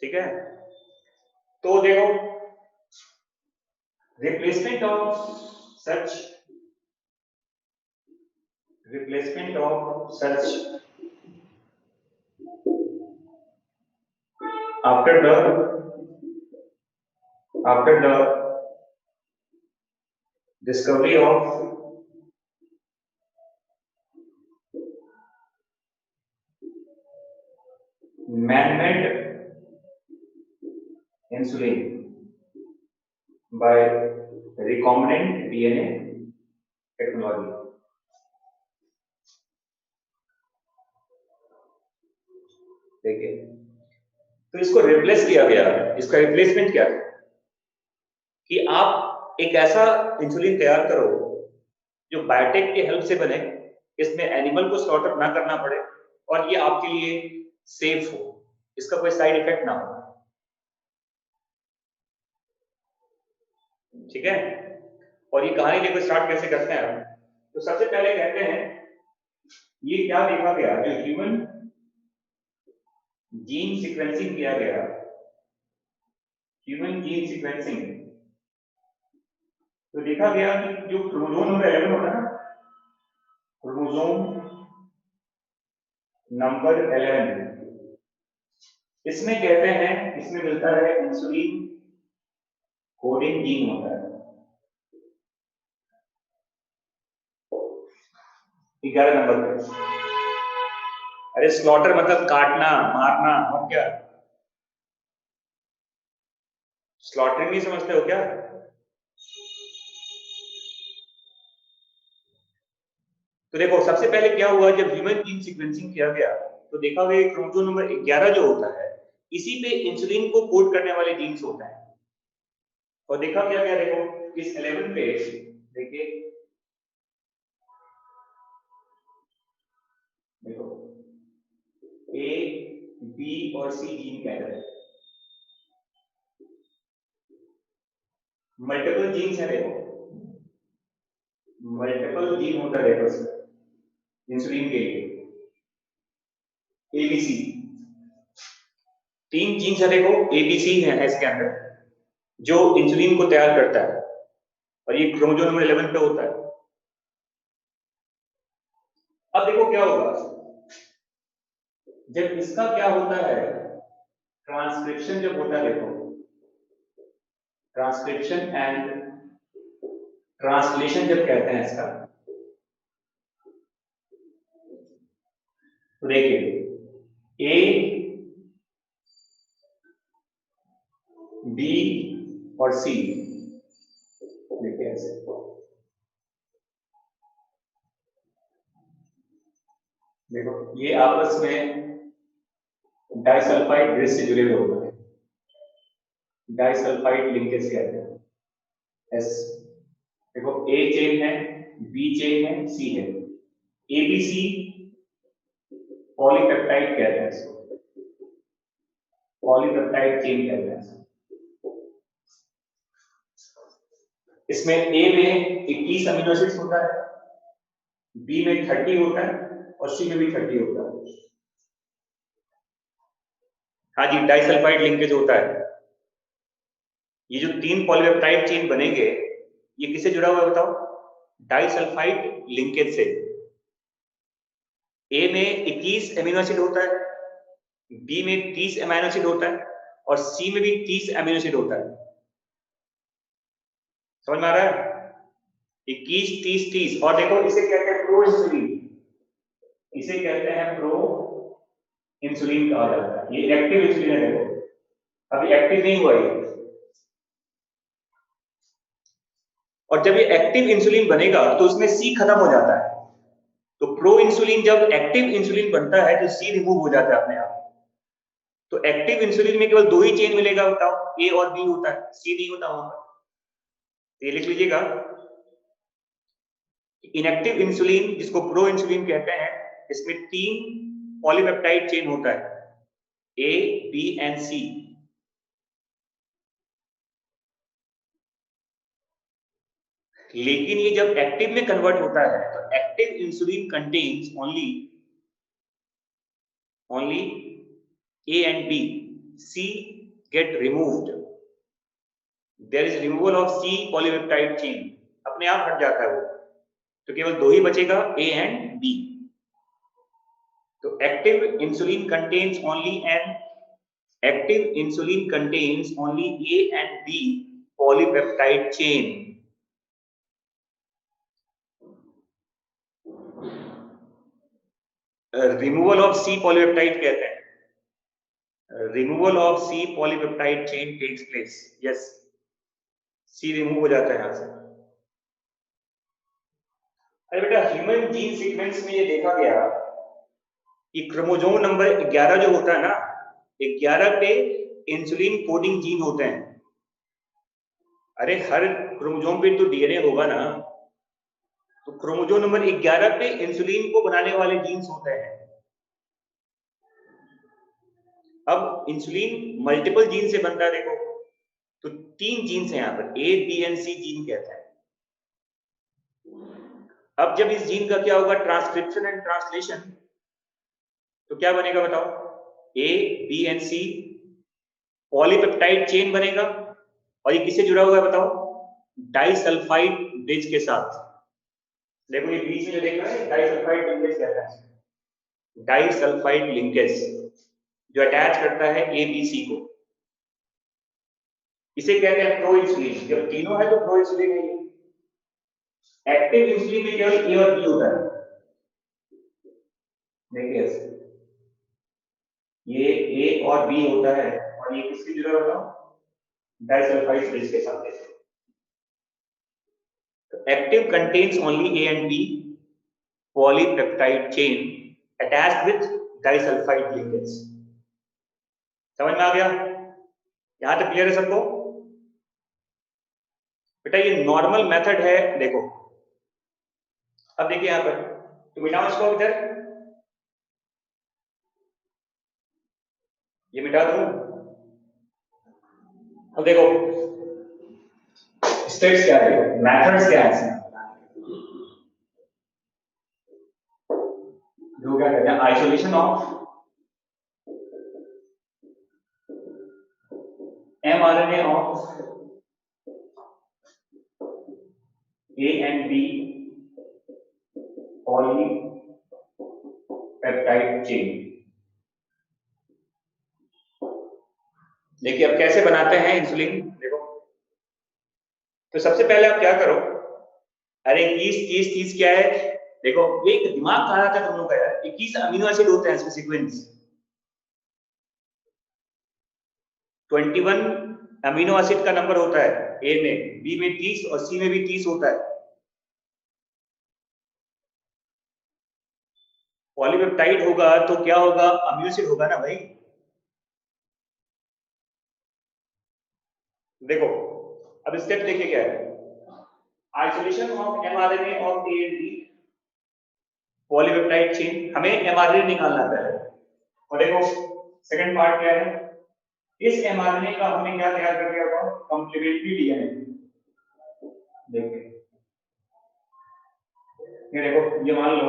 ठीक है, तो देखो replacement of such after the discovery of man-made insulin by recombinant DNA technology. देखिए, तो इसको रिप्लेस किया गया, इसका रिप्लेसमेंट क्या है कि आप एक ऐसा इंसुलिन तैयार करो जो बायोटेक के हेल्प से बने, इसमें एनिमल को स्लॉटर ना करना पड़े और ये आपके लिए सेफ हो, इसका कोई साइड इफेक्ट ना हो। ठीक है, और ये कहानी देखो स्टार्ट कैसे करते हैं हम। तो सबसे पहले कहते हैं ये क्या देखा गया, जो ह्यूमन जीन सीक्वेंसिंग किया गया, ह्यूमन जीन सीक्वेंसिंग, तो देखा गया कि जो क्रोमोसोम नंबर 11 होता है ना, क्रोमोसोम नंबर 11, इसमें कहते हैं इसमें मिलता है इंसुलिन कोडिंग जीन होता है 11 नंबर पे। अरे स्लॉटर मतलब काटना मारना, और क्या स्लॉटरिंग नहीं समझते हो क्या? तो देखो सबसे पहले क्या हुआ, जब ह्यूमन जीन सीक्वेंसिंग किया गया तो देखा गया क्रोमोसोम नंबर 11 जो होता है, इसी पे इंसुलिन को कोड करने वाले जीन्स होते हैं। और देखा क्या गया, देखो इस 11 पे देखिए, देखो ए बी और सी जीन कहते हैं, मल्टीपल जीन्स है, देखो मल्टीपल जीन होता है देखो इंसुलिन के लिए, एबीसी 3 जीन्स है, देखो एबीसी है इसके अंदर जो इंसुलिन को तैयार करता है, और ये क्रोमोसोम नंबर 11 पे होता है। अब देखो क्या होगा जब इसका क्या होता है, ट्रांसक्रिप्शन जब होता है, देखो ट्रांसक्रिप्शन एंड ट्रांसलेशन जब कहते हैं इसका, तो देखिए ए बी और सी, देखिए ऐसे देखो ये आपस में डाइसल्फाइड ब्रिज से जुड़े हुए होते हैं, डाइसल्फाइड लिंकेज कहते हैं एस। देखो ए चेन है, बी चेन है, सी है, एबीसी पॉलीपेप्टाइड कहते हैं इसको, पॉलीपेप्टाइड चेन कहते हैं। इसमें ए में 21 अमीनो एसिड्स होता है, बी में 30 होता है और सी में भी 30 होता है। हाँ जी, डाइसल्फाइड लिंकेज होता है। ये जो 3 पॉलीपेप्टाइड चेन बनेंगे, ये किससे जुड़ा हुआ है बताओ? डाइसल्फाइड लिंकेज से। ए में 21 एमिनो एसिड होता है, बी में 30 एमिनो एसिड होता है और सी में भी 30 एमिनो एसिड होता है। समझ में आ रहा है? 21, 30, 30। और देखो इसे कहते हैं प्रो इंसुलिन, इसे कहते हैं प्रो इंसुलिन कहा जाता है। ये एक्टिव इंसुलिन है, देखो अभी एक्टिव नहीं हुआ ये। और जब ये एक्टिव इंसुलिन बनेगा तो उसमें सी खत्म हो जाता है। तो प्रो इंसुलिन जब एक्टिव इंसुलिन बनता है तो सी रिमूव हो जाता है अपने आप। तो एक्टिव इंसुलिन में केवल 2 ही चेन मिलेगा, बताओ, ए और बी होता है, सी नहीं होता वहां पर। ये लिख लीजिएगा, इनएक्टिव इंसुलिन जिसको प्रो इंसुलिन कहते हैं, इसमें 3 पॉलीपेप्टाइड चेन होता है, ए बी एंड सी। लेकिन ये जब एक्टिव में कन्वर्ट होता है तो active insulin contains only A and B. C get removed. There is removal of C polypeptide chain. अपने आप हट जाता है वो, तो केवल 2 ही बचेगा, A and B. तो active insulin contains only A and B polypeptide chain. Removal of C polypeptide कहते हैं, removal of C polypeptide chain takes place. Yes, C remove हो जाता है यहां से। अरे बेटा, ह्यूमन जीन सीक्वेंस में ये देखा गया कि क्रोमोसोम नंबर 11 जो होता है ना, 11 पे इंसुलिन कोडिंग जीन होते हैं। अरे हर क्रोमोसोम पे तो डीएनए होगा ना, तो क्रोमोसोम नंबर 11 पे इंसुलिन को बनाने वाले जीन्स होते हैं। अब इंसुलिन मल्टीपल जीन से बनता है, देखो तो 3 जीन्स हैं यहाँ पर, A B and C gene कहते हैं। अब जब इस जीन का क्या होगा, ट्रांसक्रिप्शन एंड ट्रांसलेशन, तो क्या बनेगा बताओ? A B and C polypeptide chain बनेगा। और ये किससे जुड़ा हुआ है बताओ? डाइसल्फाइड ब्रिज के साथ। देखो ये बीच में जो देख रहे हैं, डाइसल्फाइड लिंकेज कहता है, डाइसल्फाइड लिंकेज जो अटैच करता है ए बी सी को, इसे कहते हैं प्रो इंसुलिन। जब तीनों है तो प्रो इंसुलिन है। एक्टिव इंसुलिन में केवल ए और बी होता है। देखिए ये ए और बी होता है, और ये किससे जुड़ा होता है? डाइसल्फाइड ब्रिज के साथ। Active contains only A and B polypeptide chain attached with disulfide linkage. समझ में आ गया? यहां तक क्लियर है सबको? बेटा ये नॉर्मल मेथड है, देखो अब देखिए यहां पर, तो मिटाओ इसको इधर, ये मिटा दूं। अब देखो स्टेप्स क्या है, मेथड्स क्या है, जो क्या कहते हैं, isolation of mRNA of A and B polypeptide chain। देखिए अब कैसे बनाते हैं इंसुलिन, देखो तो सबसे पहले आप क्या करो, अरे 21, 30, 30 क्या है, देखो ये एक दिमाग कहाँ था तुम लोग का यार, 21 अमीनो एसिड होते हैं इसमें सीक्वेंस, 21 अमीनो एसिड का नंबर होता है ए में, बी में 30 और सी में भी 30 होता है। पॉलीपेप्टाइड होगा तो क्या होगा, अमीनो एसिड होगा ना भाई। देखो अब स्टेप देखिए क्या है, isolation of mRNA of A and B polypeptide chain, हमें एमआरएनए निकालना है। और देखो सेकंड पार्ट क्या है, इस एमआरएनए का हमने क्या तैयार कर दिया होगा, कॉम्प्लीमेंट्री डीएनए। देखिए ये देखो, ये मान लो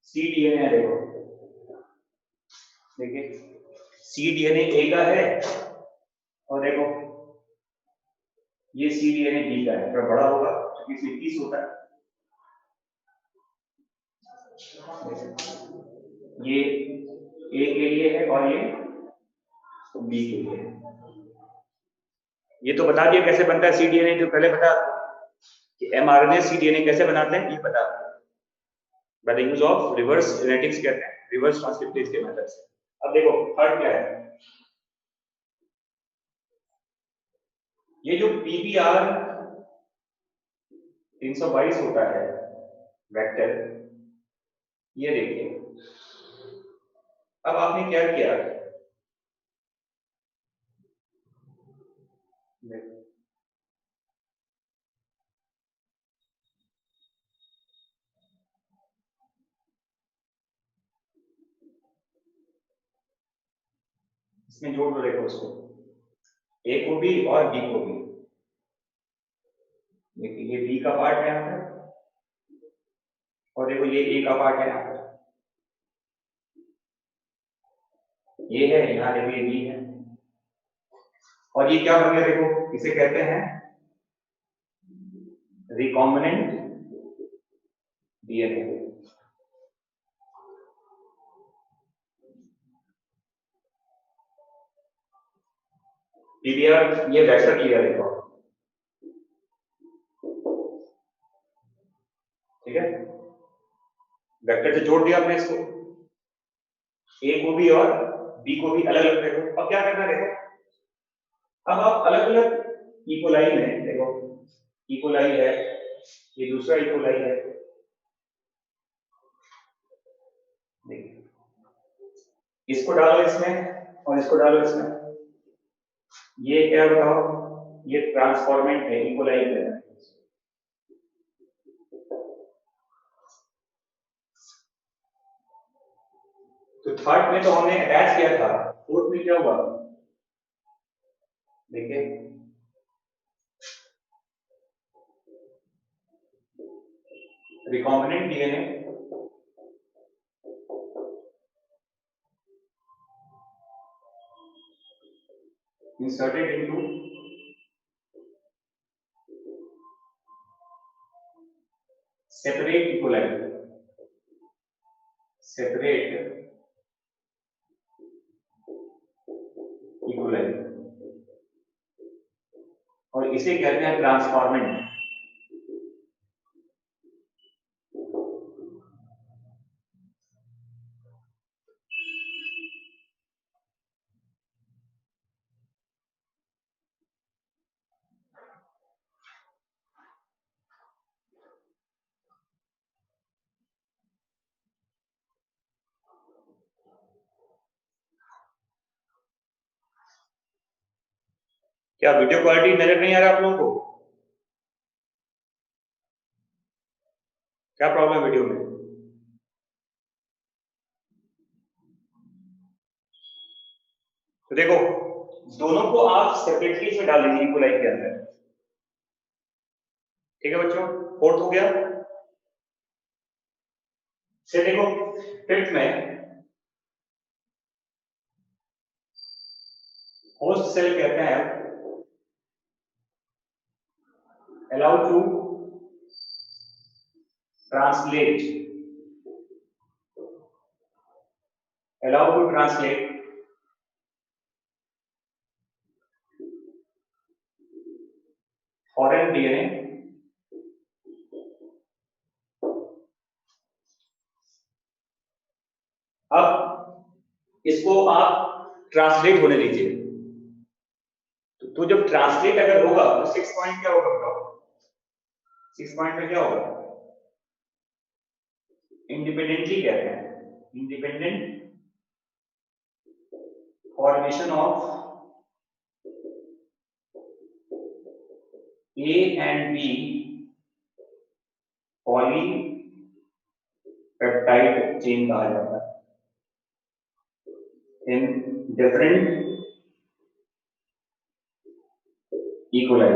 सी डीएनए है, देखो देखिए सी डीएनए ए का है और देखो ये सी डीएनए बी का है, थोड़ा बड़ा होगा क्योंकि इसमें 30 होता है। ये ए के लिए है और ये बी के लिए है। ये तो बता दिया कैसे बनता है सी डीएनए, जो पहले बता कि एमआरएनए सी डीएनए कैसे बनाते हैं ये बता, by the use of reverse genetics कहते हैं, रिवर्स ट्रांसक्रिप्टेज के मेथड से। अब देखो थर्ड क्या है, ये जो पीबीआर 322 होता है वेक्टर, ये देखिए अब आपने क्या किया, इसमें जोड़ दो, देखो उसको ए को भी और बी को भी। देखिए ये बी का पार्ट है यहाँ पर और देखो ये ए का पार्ट है यहाँ पर, ये है यहाँ, देखो ये बी है और ये क्या बन गया, देखो इसे कहते हैं रिकॉम्बिनेंट डीएनए। पीबीआर ये वेक्टर लिया, देखो ठीक है, वेक्टर से जोड़ दिया आपने इसको, ए को भी और बी को भी अलग अलग। देखो अब क्या करना है, देखो अब आप अलग अलग इकोलाई में, देखो इकोलाई है, ये दूसरा इकोलाई है, देखिए इसको डालो इसमें और इसको डालो इसमें, ये क्या बताओ, ये ट्रांसफॉर्मेंट है, इकोलाई है। तो थर्ड में तो हमने अटैच किया था, फोर्थ में क्या हुआ, देखिए recombinant DNA inserted into separate E. coli, separate E. coli, और इसे कहते हैं ट्रांसफॉर्मेंट। क्या वीडियो क्वालिटी नजर नहीं आ रहा आप लोगों को, क्या प्रॉब्लम वीडियो में? तो देखो दोनों को आप सेपरेटली इसमें डाल दीजिए इक्वलाई के अंदर, ठीक है बच्चों, फोर्थ हो गया। फिर देखो फिफ्थ में होस्ट सेल कहते हैं allow to translate, allow to translate foreign DNA अब इसको आप ट्रांसलेट होने दीजिए। तो जब ट्रांसलेट अगर होगा तो 6 पॉइंट क्या होगा बताओ, 6 पॉइंट में क्या होगा, इंडिपेंडेंटली कहते हैं, independent formation of A and B polypeptide chain कहा जाता है इन डिफरेंट E. coli।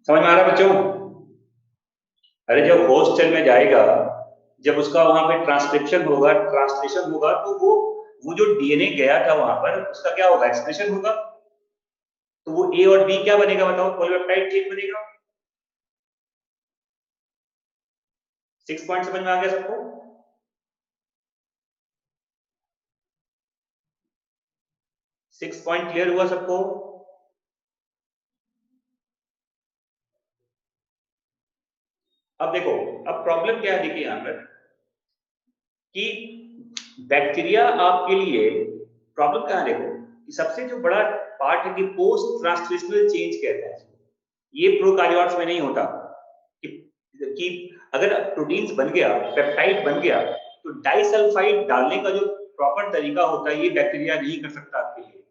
समझ में आ रहा है बच्चों? अरे जब होस्ट सेल में जाएगा, जब उसका वहां पे ट्रांसक्रिप्शन होगा, ट्रांसलेशन होगा, तो वो जो डीएनए गया था वहां पर, उसका क्या होगा, एक्सप्रेशन होगा। तो वो ए और बी क्या बनेगा बताओ, पॉलीपेप्टाइड चेन बनेगा। 6 पॉइंट समझ में आ गया सबको? 6 पॉइंट क्लियर हुआ सबको? अब देखो, अब प्रॉब्लम क्या है, देखिए यहां पर कि बैक्टीरिया आपके लिए प्रॉब्लम कहां है, देखो कि सबसे जो बड़ा पार्ट है कि पोस्ट ट्रांसलेशनल चेंज कहते हैं इसको। ये प्रोकार्योट्स में नहीं होता कि, कि अगर प्रोटीन्स बन गया, पेप्टाइड बन गया, तो डाइसल्फाइड डालने का जो प्रॉपर तरीका होता है ये बैक्टीरिया नहीं कर सकता आपके लिए,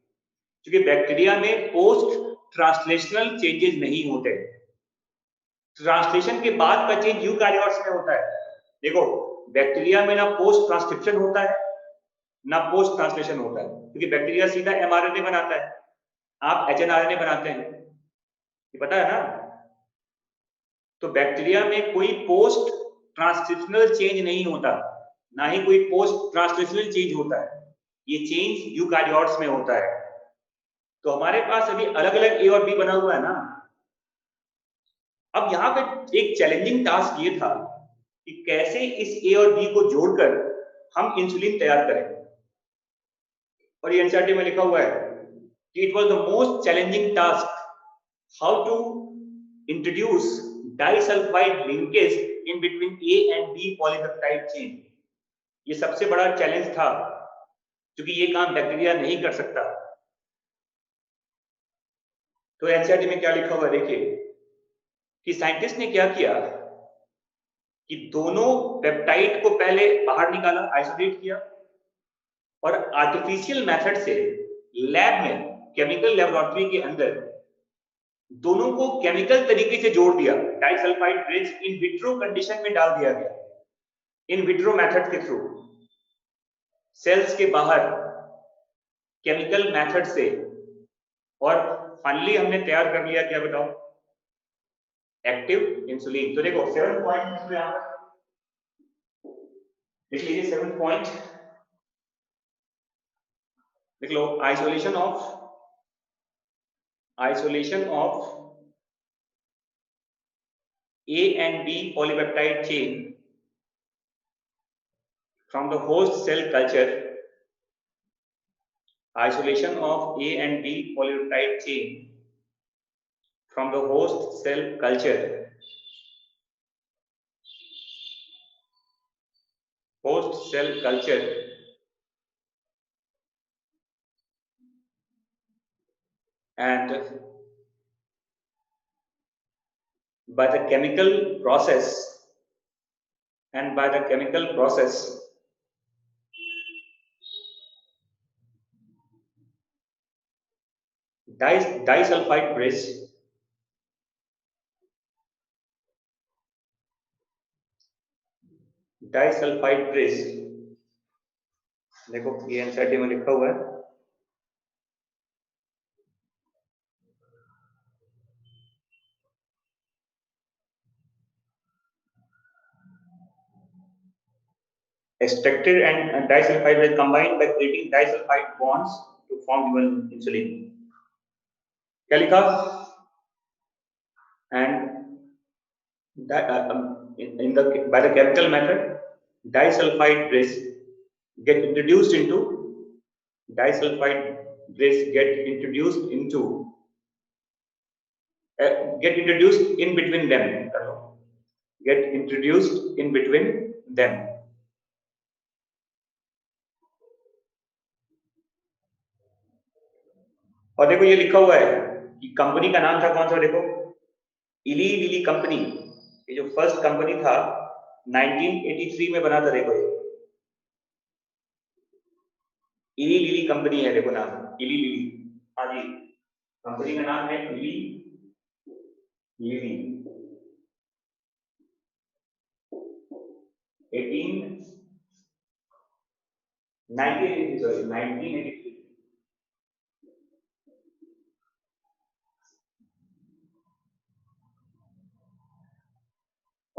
क्योंकि बैक्टीरिया में पोस्ट ट्रांसलेशनल चेंजेस नहीं होते। ट्रांसलेशन के बाद का चेंज यूकार्योट्स में होता है। देखो, बैक्टीरिया में ना पोस्ट ट्रांसक्रिप्शन होता है ना पोस्ट ट्रांसलेशन होता है, क्योंकि बैक्टीरिया सीधा एमआरएनए बनाता है, आप एचएनआरएनए बनाते हैं, ये पता है ना। तो बैक्टीरिया में कोई पोस्ट ट्रांसक्रिप्शनल चेंज नहीं होता, ना ही कोई पोस्ट ट्रांसलेशनल चेंज होता है, ये चेंज यूकार्योट्स में होता है। तो हमारे पास अभी अलग अलग ए और बी बना हुआ है ना। अब यहाँ पे एक चैलेंजिंग टास्क ये था कि कैसे इस ए और बी को जोड़कर हम इंसुलिन तैयार करें। और ये एनसीईआरटी में लिखा हुआ है कि it was the most challenging task how to introduce disulphide linkage in between A and B polypeptide chain. ये सबसे बड़ा चैलेंज था, क्योंकि ये काम बैक्टीरिया नहीं कर सकता। तो एनसीईआरटी में क्या लिखा हुआ है देखिए कि साइंटिस्ट ने क्या किया कि दोनों पेप्टाइड को पहले बाहर निकाला, आइसोलेट किया, और आर्टिफिशियल मेथड से लैब में, केमिकल लेबोरेटरी के अंदर दोनों को केमिकल तरीके से जोड़ दिया। Disulphide bridge in vitro condition में डाल दिया गया, इन विट्रो मेथड के थ्रू, सेल्स के बाहर केमिकल मेथड से। और फाइनली हमने तैयार कर लिया, क्या बताओ, एक्टिव इंसुलिन। तो देखो 7 पॉइंट लिख लीजिए, 7 पॉइंट लिख लो। Isolation of A and B polypeptide chain from the host cell culture. Isolation of A and B polypeptide chain from the host cell culture. Host cell culture and by the chemical process disulfide bridge देखो ये NCERT में लिखा हुआ है, extracted and disulfide bridge combined by creating disulfide bonds to form given insulin। क्या लिखा? And that, in the by the chemical method, disulfide bridge get introduced into disulfide bridge get introduced into get introduced in between them, get introduced in between them। और देखो ये लिखा हुआ है कि company का नाम था कौन सा, देखो इली लिली कंपनी। ये जो फर्स्ट कंपनी था 1983 में बना था, देखो ये इली लिली कंपनी है, देखो नाम इली लिली। हाँ जी, कंपनी का नाम है इली लिली। 1983, सॉरी 1983।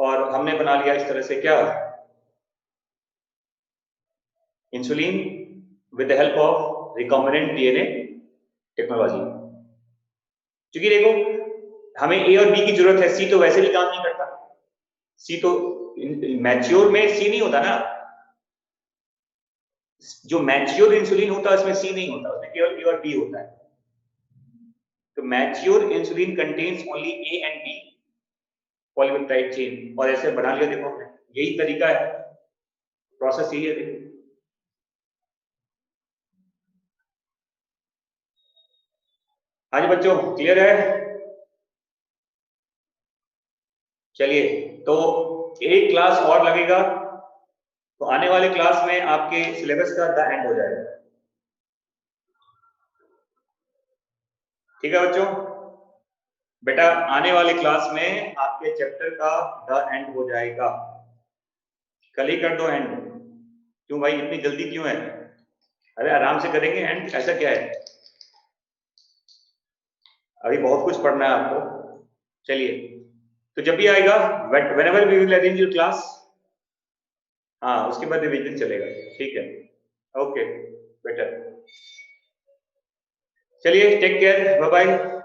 और हमने बना लिया इस तरह से क्या, insulin with the help of recombinant DNA technology. क्योंकि देखो हमें ए और बी की जरूरत है, सी तो वैसे भी काम नहीं करता, सी तो मैच्योर में सी नहीं होता ना, जो मैच्योर इंसुलिन होता है उसमें सी नहीं होता, उसमें केवल ए और बी होता है। तो mature insulin contains only A and B polypeptide chain, और ऐसे बना लिया देखो हमने, यही तरीका है, प्रोसेस यही है देखो। हाँ जी बच्चों, क्लियर है? चलिए, तो एक क्लास और लगेगा, तो आने वाले क्लास में आपके सिलेबस का द एंड हो जाएगा। ठीक है बच्चों, बेटा आने वाले क्लास में आपके चैप्टर का द एंड हो जाएगा, कल ही कर दो एंड। क्यों भाई इतनी जल्दी क्यों है? अरे आराम से करेंगे एंड, ऐसा क्या है, अभी बहुत कुछ पढ़ना है आपको। चलिए, तो जब भी आएगा whenever we will arrange your class, हाँ उसके बाद रिवीजन चलेगा, ठीक है, ओके बेटर। चलिए, टेक केयर, बाय बाय।